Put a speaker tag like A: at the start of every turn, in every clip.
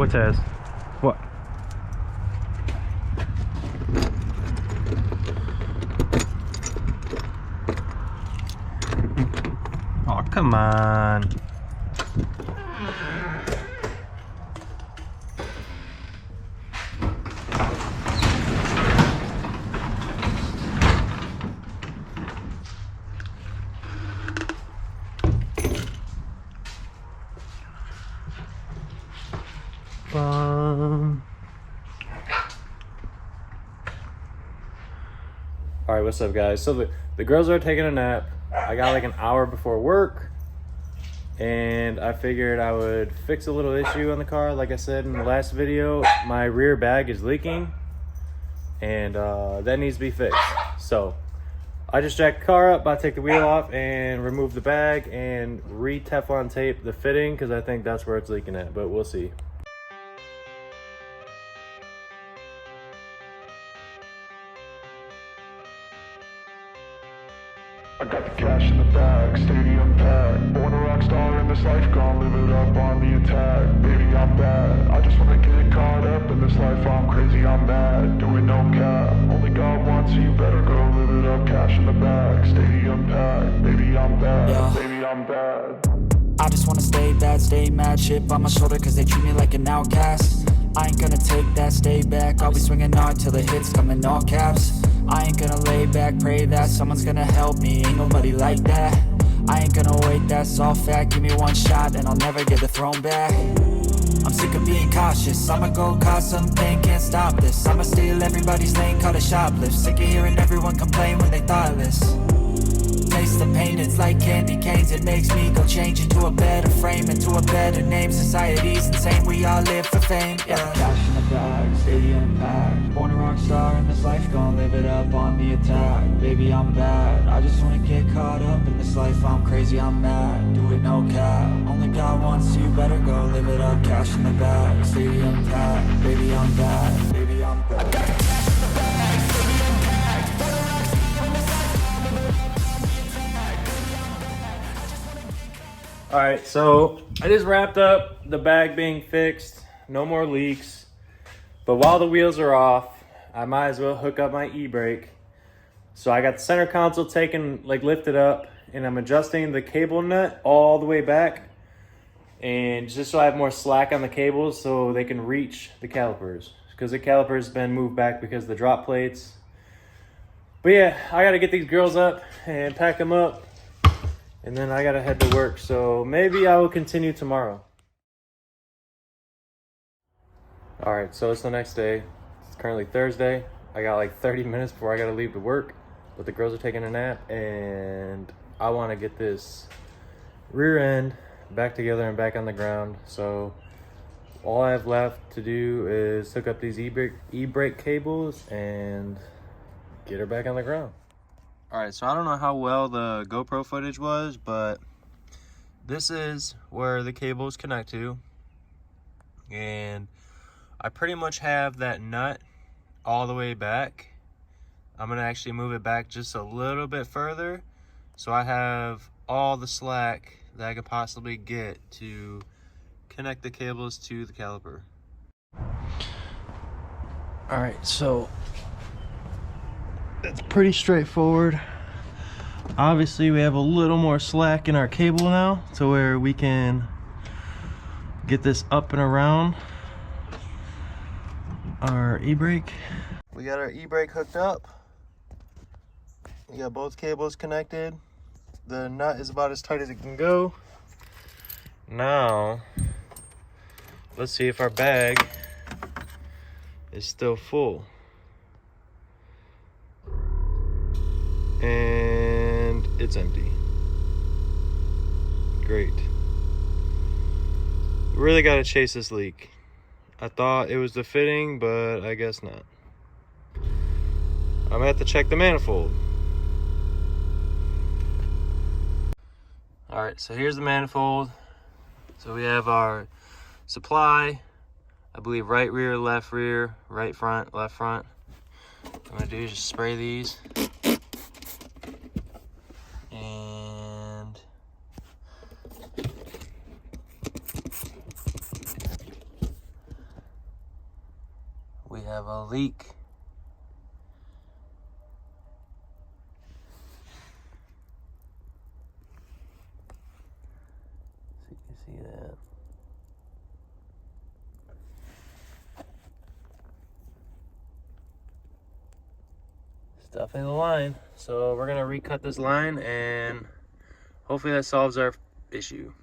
A: What test? What? Oh, come on. All right, what's up, guys? So the girls are taking a nap. I got like an hour before work, and I figured I would fix a little issue on the car. Like I said in the last video, my rear bag is leaking, and that needs to be fixed. So I just jacked the car up, about to take the wheel off and remove the bag and re-Teflon tape the fitting, because I think that's where it's leaking at, but we'll see.
B: I got the cash in the bag, stadium packed. Born a rock star in this life, gonna live it up on the attack. Baby, I'm bad, I just wanna get caught up in this life. I'm crazy, I'm mad, doing no cap. Only God wants, so you better go live it up. Cash in the bag, stadium packed. Baby, I'm bad, yeah. Baby, I'm bad.
C: I just wanna stay bad, stay mad. Chip on my shoulder cause they treat me like an outcast. I ain't gonna take that, stay back. I'll be swinging hard till the hits come in all caps. I ain't gonna lay back, pray that someone's gonna help me. Ain't nobody like that. I ain't gonna wait, that's all fact. Give me one shot and I'll never get the throne back. I'm sick of being cautious. I'ma go cause something, can't stop this. I'ma steal everybody's lane, call it shoplift. Sick of hearing everyone complain when they thoughtless. Taste the pain, it's like candy canes. It makes me go change into a better frame, into a better name. Society's insane, we all live for fame, yeah. Cash in the bag, stadium packed. Born a rock star in this life, gonna live it up on the attack. Baby, I'm bad, I just wanna get caught up in this life. I'm crazy, I'm mad, do it no cap. Only God wants, so you better go live it up. Cash in the bag, stadium packed. Baby, I'm bad, baby, I'm bad. I got the cash in the bag, stadium packed. Born a rock star in this life, gonna live it up on the attack. Baby, I'm bad, I just wanna get caught.
A: All right, so I just wrapped up the bag being fixed. No more leaks. But while the wheels are off, I might as well hook up my e-brake. So I got the center console taken, like lifted up, and I'm adjusting the cable nut all the way back. And just so I have more slack on the cables so they can reach the calipers. Because the calipers been moved back because of the drop plates. But yeah, I gotta get these girls up and pack them up. And then I gotta head to work. So maybe I will continue tomorrow. All right, so it's the next day. It's currently Thursday. I got like 30 minutes before I gotta leave to work, but the girls are taking a nap, and I wanna get this rear end back together and back on the ground. So all I have left to do is hook up these e-brake cables and get her back on the ground. All right, so I don't know how well the GoPro footage was, but this is where the cables connect to, and I pretty much have that nut all the way back. I'm gonna actually move it back just a little bit further, so I have all the slack that I could possibly get to connect the cables to the caliper. All right, so it's pretty straightforward. Obviously, we have a little more slack in our cable now to where we can get this up and around our e-brake. We got our e-brake hooked up. We got both cables connected. The nut is about as tight as it can go. Now, let's see if our bag is still full. And it's empty. Great. We really gotta chase this leak. I thought it was the fitting, but I guess not. I'm gonna have to check the manifold. All right, so here's the manifold. So we have our supply, I believe right rear, right front, left front. What I'm gonna do is just spray these. And have a leak. So you can see that. It's definitely the line. So we're gonna recut this line and hopefully that solves our issue.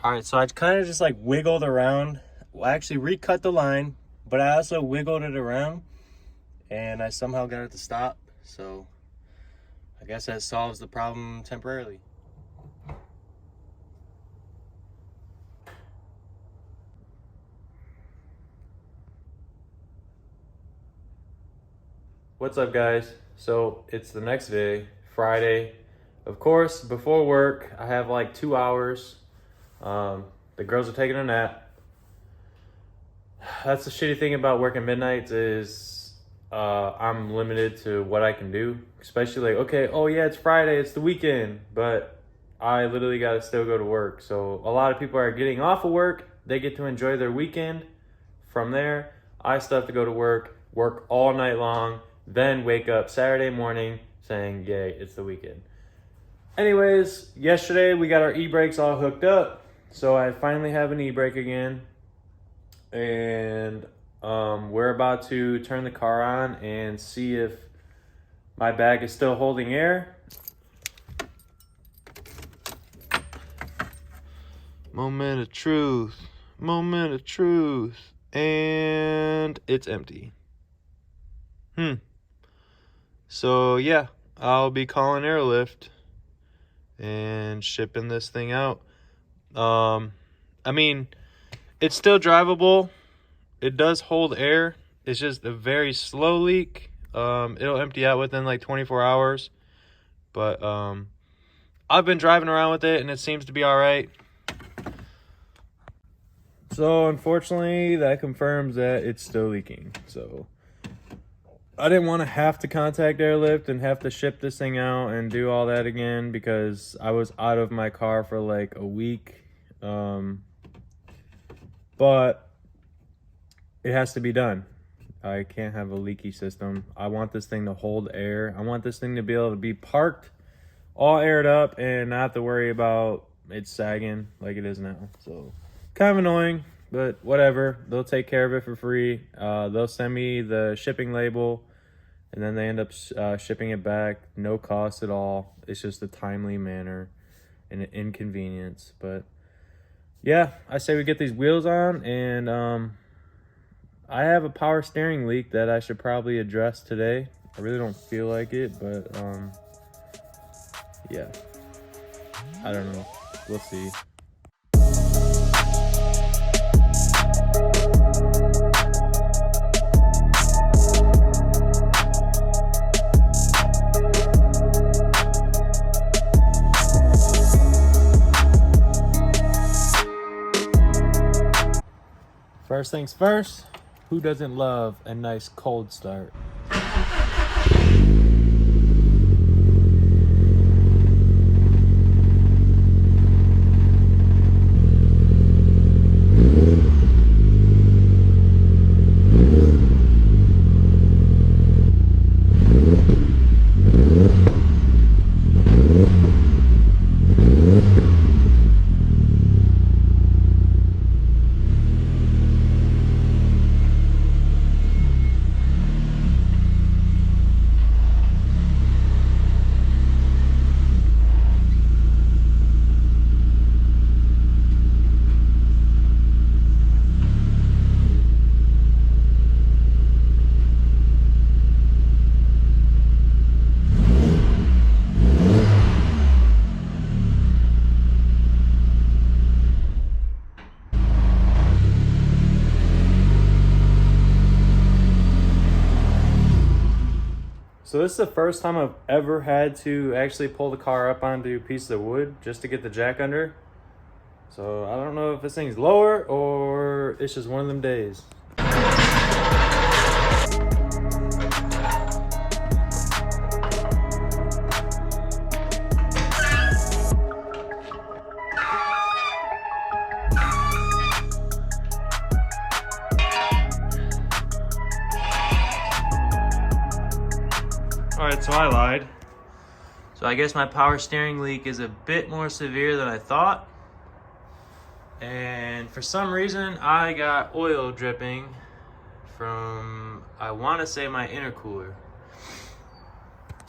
A: All right, so I kind of just like wiggled around. Well, I actually recut the line, but I also wiggled it around and I somehow got it to stop. So I guess that solves the problem temporarily. What's up, guys? So it's the next day, Friday. Of course, before work, I have like 2 hours. The girls are taking a nap. That's the shitty thing about working midnights is I'm limited to what I can do. Especially like, okay, oh yeah, it's Friday, it's the weekend, but I literally gotta still go to work. So a lot of people are getting off of work. They get to enjoy their weekend. From there, I still have to go to work all night long, then wake up Saturday morning saying, yay, it's the weekend. Anyways, yesterday we got our e-brakes all hooked up. So I finally have an e-brake again. And we're about to turn the car on and see if my bag is still holding air. Moment of truth. Moment of truth. And it's empty. So yeah, I'll be calling Airlift and shipping this thing out. I mean, it's still drivable. It does hold air. It's just a very slow leak. It'll empty out within like 24 hours. But I've been driving around with it and it seems to be all right. So unfortunately, that confirms that it's still leaking. So I didn't want to have to contact Airlift and have to ship this thing out and do all that again because I was out of my car for like a week. But it has to be done. I can't have a leaky system. I want this thing to hold air. I want this thing to be able to be parked, all aired up, and not have to worry about it sagging like it is now. So kind of annoying, but whatever. They'll take care of it for free. They'll send me the shipping label, and then they end up shipping it back. No cost at all. It's just a timely manner and an inconvenience. But yeah, I say we get these wheels on, and I have a power steering leak that I should probably address today. I really don't feel like it, but yeah, I don't know. We'll see. First things first, who doesn't love a nice cold start? So this is the first time I've ever had to actually pull the car up onto pieces of wood just to get the jack under. So I don't know if this thing's lower or it's just one of them days. Alright, so I lied. So I guess my power steering leak is a bit more severe than I thought. And for some reason, I got oil dripping from, I want to say, my intercooler.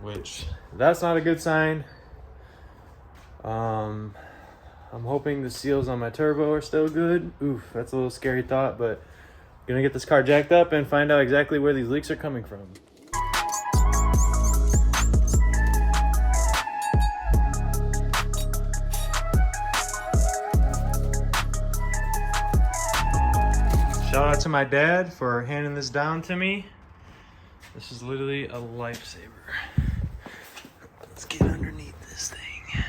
A: Which, that's not a good sign. I'm hoping the seals on my turbo are still good. Oof, that's a little scary thought, but I'm gonna get this car jacked up and find out exactly where these leaks are coming from. Shout out to my dad for handing this down to me. This is literally a lifesaver. Let's get underneath this thing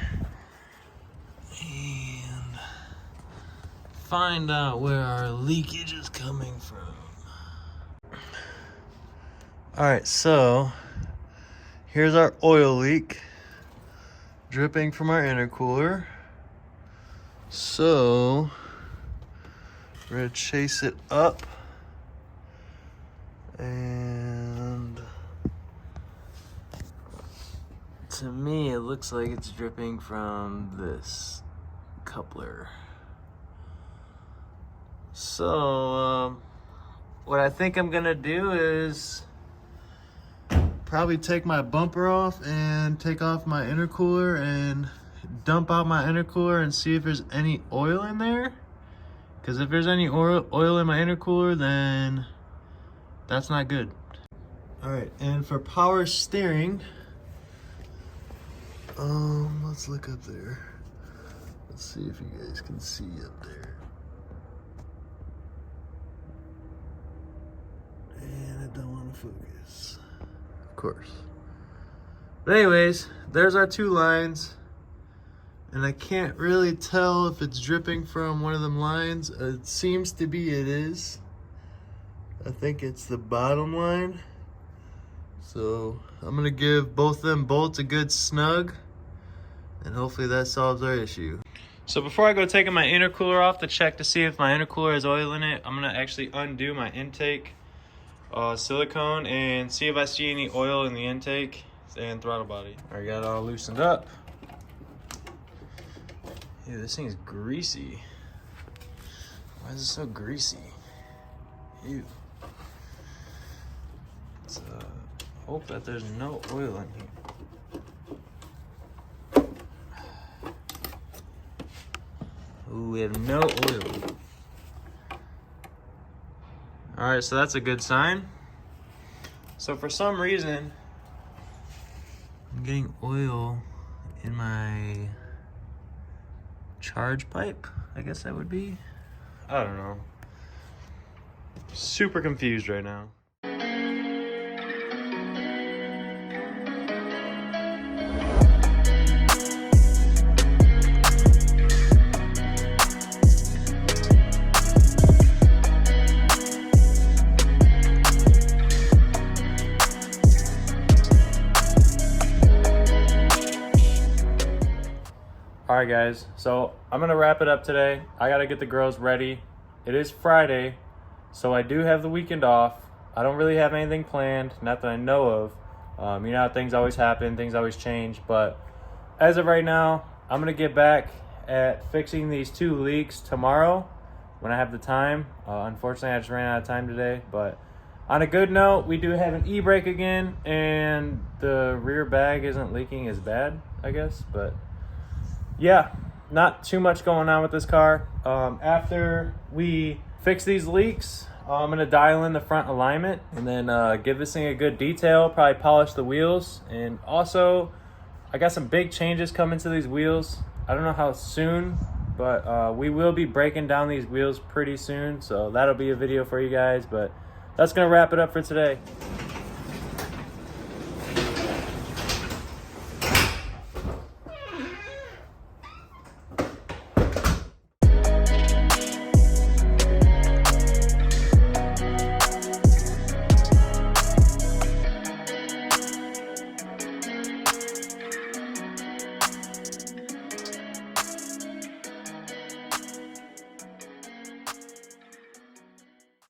A: and find out where our leakage is coming from. All right, so here's our oil leak dripping from our intercooler. So we're gonna chase it up, and to me it looks like it's dripping from this coupler. So what I think I'm gonna do is probably take my bumper off and take off my intercooler and dump out my intercooler and see if there's any oil in there. Because if there's any oil in my intercooler, then that's not good. All right, and for power steering, let's look up there. Let's see if you guys can see up there. And I don't want to focus. Of course. But anyways, there's our two lines. And I can't really tell if it's dripping from one of them lines. It seems to be it is. I think it's the bottom line. So I'm gonna give both them bolts a good snug, and hopefully that solves our issue. So before I go taking my intercooler off to check to see if my intercooler has oil in it, I'm gonna actually undo my intake silicone and see if I see any oil in the intake and throttle body. I got it all loosened up. Ew, this thing's greasy. Why is it so greasy? Ew. Let's hope that there's no oil in here. Ooh, we have no oil. Alright, so that's a good sign. So for some reason, I'm getting oil in my charge pipe, I guess that would be. I don't know. Super confused right now. All right, guys, so I'm gonna wrap it up today. I gotta get the girls ready. It is Friday, so I do have the weekend off. I don't really have anything planned, not that I know of. You know how things always happen, things always change, but as of right now, I'm gonna get back at fixing these two leaks tomorrow when I have the time. Unfortunately, I just ran out of time today, but on a good note, we do have an e-brake again, and the rear bag isn't leaking as bad, I guess, but yeah, not too much going on with this car. After we fix these leaks, I'm gonna dial in the front alignment and then give this thing a good detail, probably polish the wheels. And also, I got some big changes coming to these wheels. I don't know how soon, but we will be breaking down these wheels pretty soon. So that'll be a video for you guys, but that's gonna wrap it up for today.